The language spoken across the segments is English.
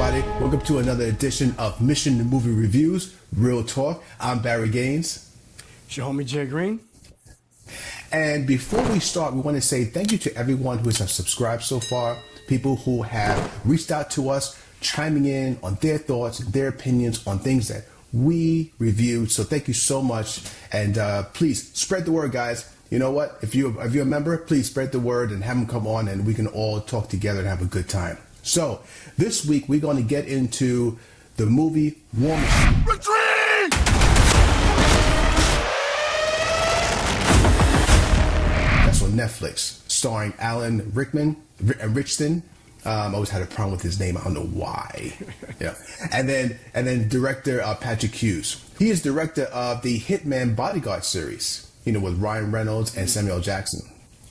everybody. Welcome to another edition of Mission Movie Reviews, Real Talk. I'm Barry Gaines. It's your homie Jay Green. And before we start, we want to say thank you to everyone who has subscribed so far, people who have reached out to us, chiming in on their thoughts, their opinions on things that we reviewed. So thank you so much. And please spread the word, guys. You know what? If you're a member, please spread the word and have them come on and we can all talk together and have a good time. So this week we're going to get into the movie War Machine. Retreat! That's on Netflix, starring Alan Richson. I always had a problem with his name. I don't know why. Yeah, and then director Patrick Hughes. He is director of the Hitman Bodyguard series. With Ryan Reynolds and Samuel Jackson.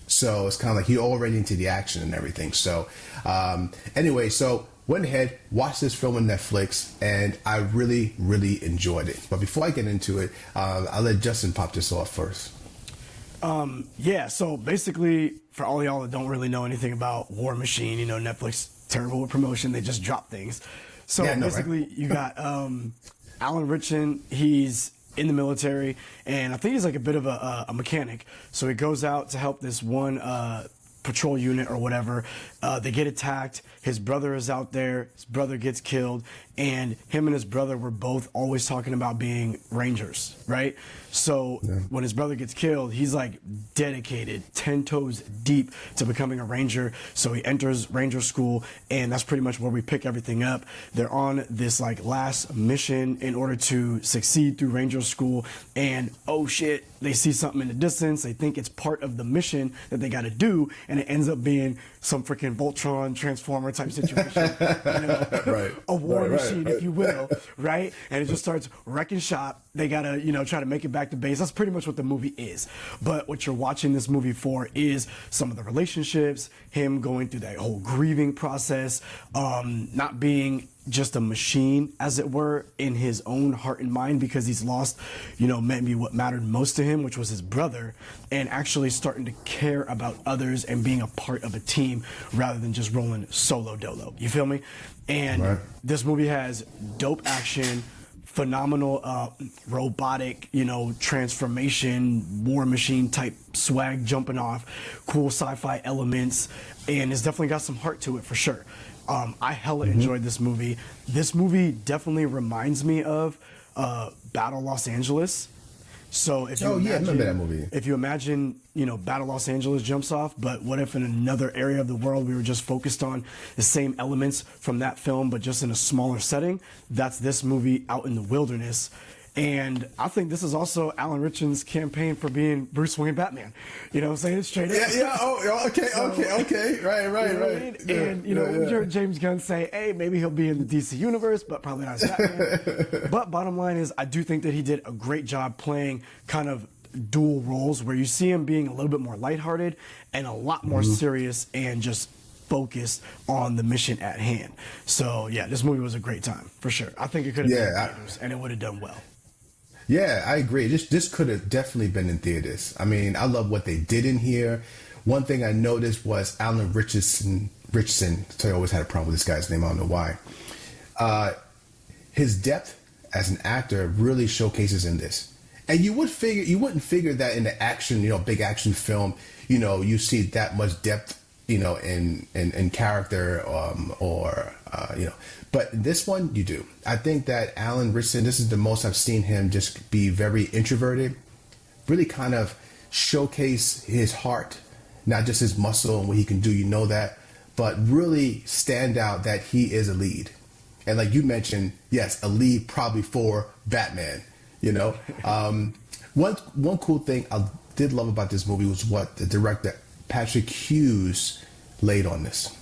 So it's kind of like he already into the action and everything. So anyway, so went ahead, watched this film on Netflix, and I really, really enjoyed it. But before I get into it, I'll let Justin pop this off first. Yeah, so basically, for all y'all that don't really know anything about War Machine, Netflix, terrible with promotion, they just drop things. So yeah, basically, right? You got Alan Richson, he's in the military, and I think he's like a bit of a mechanic. So he goes out to help this one patrol unit or whatever. They get attacked. His brother is out there. His brother gets killed, and him and his brother were both always talking about being Rangers, right? So when his brother gets killed, he's like dedicated 10 toes deep to becoming a Ranger. So he enters Ranger school, and that's pretty much where we pick everything up. They're on this like last mission in order to succeed through Ranger school, and oh shit, they see something in the distance. They think it's part of the mission that they got to do, and it ends up being some freaking Voltron Transformer type situation, right. A war machine, if you will, right? And it just starts wrecking shop. They gotta, try to make it back to base. That's pretty much what the movie is. But what you're watching this movie for is some of the relationships, him going through that whole grieving process, not being just a machine, as it were, in his own heart and mind, because he's lost, maybe what mattered most to him, which was his brother, and actually starting to care about others and being a part of a team rather than just rolling solo dolo. You feel me? And This movie has dope action, phenomenal robotic, transformation, war machine type swag jumping off, cool sci-fi elements, and it's definitely got some heart to it for sure. I hella enjoyed this movie. This movie definitely reminds me of Battle Los Angeles. So if you I remember that movie. If you imagine, Battle Los Angeles jumps off, but what if in another area of the world we were just focused on the same elements from that film, but just in a smaller setting? That's this movie out in the wilderness. And I think this is also Alan Richson's campaign for being Bruce Wayne Batman. You know what I'm saying? It's straight up. Yeah. Oh, okay. Right. You know what I mean? And, we heard James Gunn say, hey, maybe he'll be in the DC universe, but probably not as Batman. But bottom line is, I do think that he did a great job playing kind of dual roles where you see him being a little bit more lighthearted and a lot more serious and just focused on the mission at hand. So, yeah, this movie was a great time, for sure. I think it could have been in theaters, and it would have done well. Yeah, I agree. This could have definitely been in theaters. I mean, I love what they did in here. One thing I noticed was Alan Richson. So I always had a problem with this guy's name. I don't know why. His depth as an actor really showcases in this. And you wouldn't figure that in the action, big action film, you see that much depth, in character, but this one you do. I think that Alan Richson, this is the most I've seen him just be very introverted, really kind of showcase his heart, not just his muscle and what he can do, that, but really stand out that he is a lead. And like you mentioned, yes, a lead probably for Batman, One cool thing I did love about this movie was what the director, Patrick Hughes, laid on this.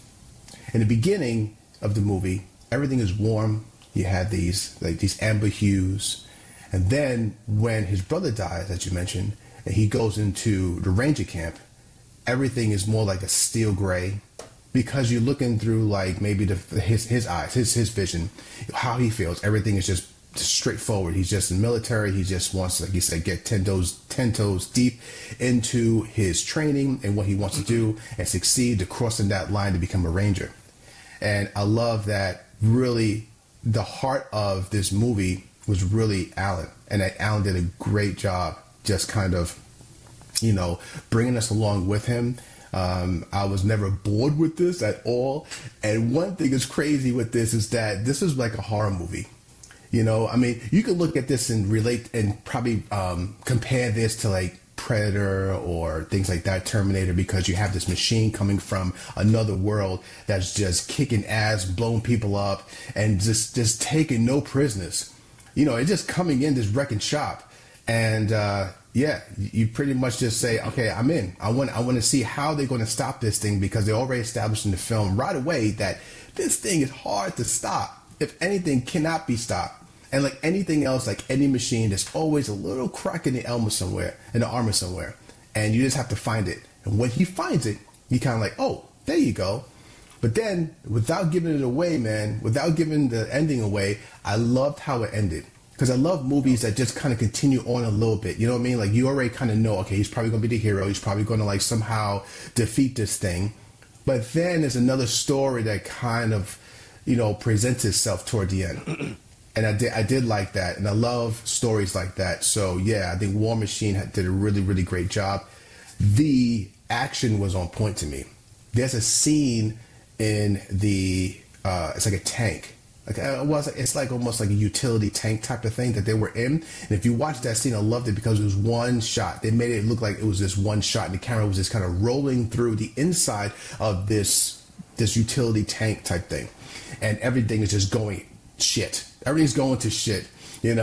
In the beginning of the movie, everything is warm. You had these amber hues. And then when his brother dies, as you mentioned, and he goes into the Ranger camp, everything is more like a steel gray, because you're looking through like maybe his eyes, his vision, how he feels. Everything is just straightforward. He's just in the military. He just wants to, like you said, get 10 toes deep into his training and what he wants to do and succeed to crossing that line to become a Ranger. And I love that really, the heart of this movie was really Alan, and that Alan did a great job just kind of, bringing us along with him. I was never bored with this at all. And one thing that's crazy with this is that this is like a horror movie. I mean, you could look at this and relate and probably compare this to like Predator or things like that, Terminator, because you have this machine coming from another world that's just kicking ass, blowing people up, and just taking no prisoners. It's just coming in, just wrecking shop. And you pretty much just say, okay, I'm in. I want to see how they're going to stop this thing, because they already established in the film right away that this thing is hard to stop. If anything, cannot be stopped. And like anything else, like any machine, there's always a little crack in the armor somewhere, and you just have to find it. And when he finds it, you kind of like, oh, there you go. But then, without giving it away, man, without giving the ending away, I loved how it ended. Because I love movies that just kind of continue on a little bit. You know what I mean? Like, you already kind of know, okay, he's probably going to be the hero. He's probably going to, like, somehow defeat this thing. But then there's another story that kind of, presents itself toward the end. And I did like that. And I love stories like that. So, yeah, I think War Machine did a really, really great job. The action was on point to me. There's a scene in it's like a tank. It's like almost like a utility tank type of thing that they were in. And if you watch that scene, I loved it because it was one shot. They made it look like it was this one shot, and the camera was just kind of rolling through the inside of this utility tank type thing. And everything is just going shit. Everything's going to shit, It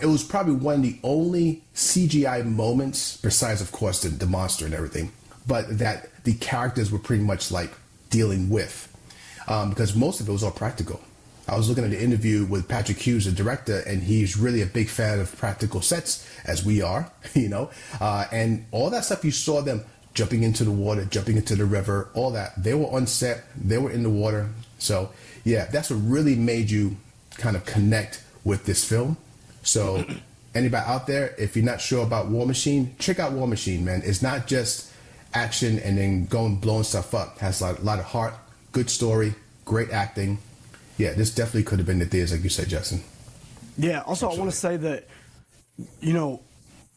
was probably one of the only CGI moments, besides, of course, the monster and everything, but that the characters were pretty much like dealing with, because most of it was all practical. I was looking at the interview with Patrick Hughes, the director, and he's really a big fan of practical sets, as we are, and all that stuff you saw them jumping into the water, jumping into the river, all that. They were on set, they were in the water. So, yeah, that's what really made you kind of connect with this film. So, anybody out there, if you're not sure about War Machine, check out War Machine, man. It's not just action and then blowing stuff up. It has a lot of heart, good story, great acting. Yeah, this definitely could have been the theaters, like you said, Justin. Yeah, also absolutely. I want to say that,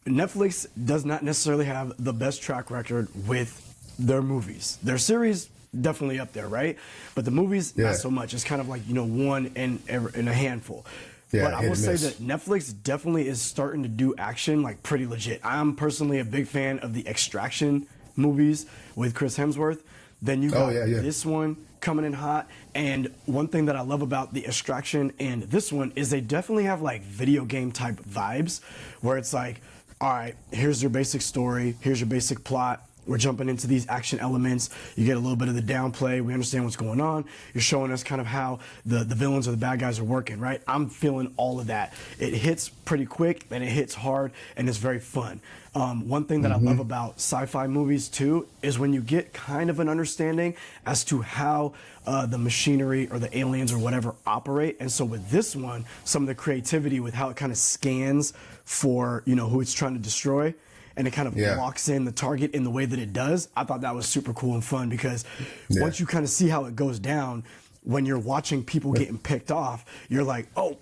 Netflix does not necessarily have the best track record with their movies. Their series, definitely up there, right? But the movies, not so much. It's kind of like, one in a handful. Yeah, but I will say that Netflix definitely is starting to do action like pretty legit. I'm personally a big fan of the Extraction movies with Chris Hemsworth. Then you got this one coming in hot. And one thing that I love about the Extraction and this one is they definitely have like video game type vibes, where it's like, all right, here's your basic story, here's your basic plot. We're jumping into these action elements. You get a little bit of the downplay. We understand what's going on. You're showing us kind of how the villains or the bad guys are working, right? I'm feeling all of that. It hits pretty quick, and it hits hard, and it's very fun. One thing that I love about sci-fi movies, too, is when you get kind of an understanding as to how the machinery or the aliens or whatever operate. And so with this one, some of the creativity with how it kind of scans for, who it's trying to destroy, and it kind of locks in the target in the way that it does. I thought that was super cool and fun, because once you kind of see how it goes down, when you're watching people getting picked off, you're like, oh,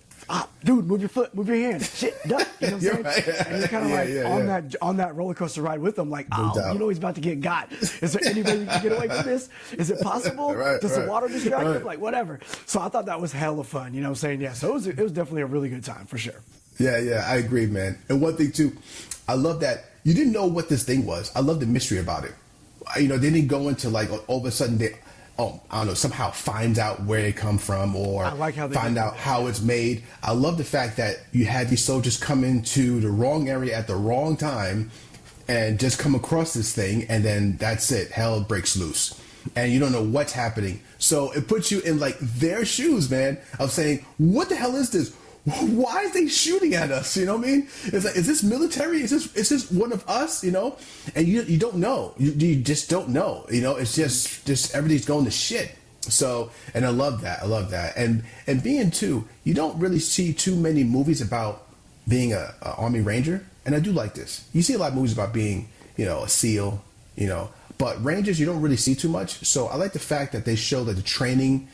dude, move your foot, move your hand, shit, duck. You know what I'm saying? Right. And you're kind of on that roller coaster ride with them, like, he's about to get got. Is there any way you can get away from this? Is it possible? Does the water distract him? Like, whatever. So I thought that was hella fun. You know what I'm saying? Yeah. So it was definitely a really good time for sure. Yeah, I agree, man. And one thing too, I love that you didn't know what this thing was. I love the mystery about it. They didn't go into like all of a sudden somehow finds out where it come from, or I like how they find out how it's made. I love the fact that you had these soldiers come into the wrong area at the wrong time and just come across this thing, and then that's it. Hell breaks loose. And you don't know what's happening. So it puts you in like their shoes, man, of saying, what the hell is this? Why are they shooting at us? You know what I mean? It's like, is this military? Is this one of us? And you don't know. You just don't know. It's just everything's going to shit. So, and I love that. And being too, you don't really see too many movies about being a Army Ranger. And I do like this. You see a lot of movies about being, a SEAL, but Rangers you don't really see too much. So I like the fact that they show that the training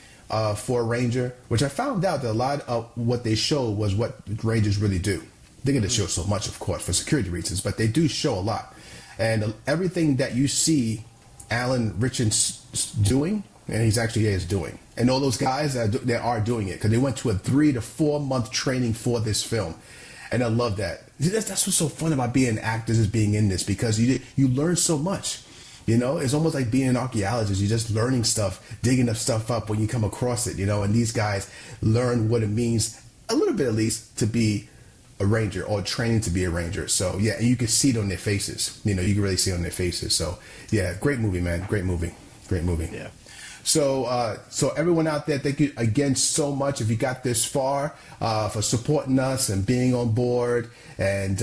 for a Ranger, which I found out that a lot of what they showed was what Rangers really do. They're going to show so much, of course, for security reasons, but they do show a lot. And everything that you see Alan Richson doing, and he's actually is doing. And all those guys, they are doing it because they went to a 3 to 4 month training for this film. And I love that. That's what's so fun about being actors, is being in this, because you learn so much. You know, it's almost like being an archaeologist. You're just learning stuff, digging stuff up when you come across it, you know, and these guys learn what it means, a little bit at least, to be a Ranger, or training to be a Ranger. So, yeah, and you can see it on their faces. You know, you can really see it on their faces. So, yeah, great movie, man. Great movie. Great movie. Yeah. So, so everyone out there, thank you again so much if you got this far, for supporting us and being on board and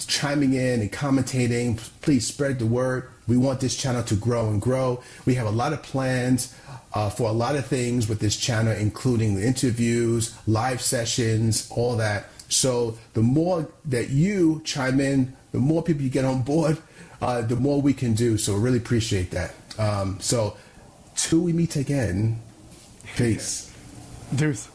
chiming in and commentating. Please spread the word. We want this channel to grow and grow. We have a lot of plans for a lot of things with this channel, including interviews, live sessions, all that. So the more that you chime in, the more people you get on board, the more we can do. So really appreciate that. So till we meet again, peace. Deuce.